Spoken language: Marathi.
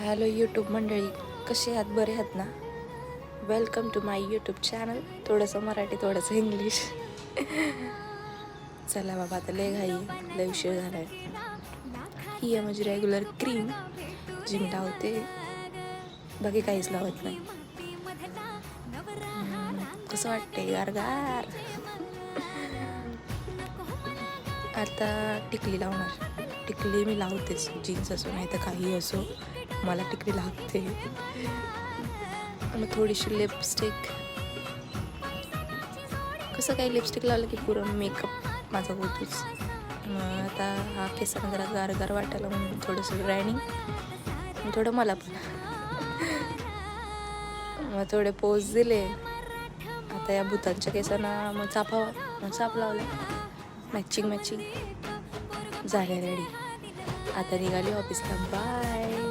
हॅलो यूट्यूब मंडळी, कसे आहात? बरे आहात ना? Welcome to my YouTube channel. थोडंसं मराठी थोडंसं इंग्लिश. चला बाबा, आता लय घाई, लय उशीर झालाय. ही आहे माझी रेग्युलर क्रीम जी मी लावते, बाकी काहीच लावत नाही. कसं वाटतंय? गारगार. आता टिकली लावणार. टिकली मी लावतेच, जीन्स असो नाही तर काही असो, मला टिकली लागते. मग थोडीशी लिपस्टिक. कसं काही लिपस्टिक लावलं की पुरं मेकअप माझा होतोच. मग आता हा केसांना जरा गारगार वाटायला म्हणून थोडंसं ड्रायनिंग, थोडं मला पण. मग थोडे पोज दिले. आता या भूतांच्या केसांना मग चाप लावला. मॅचिंग झाले रेडी. आता निघाली ऑफिसला. बाय.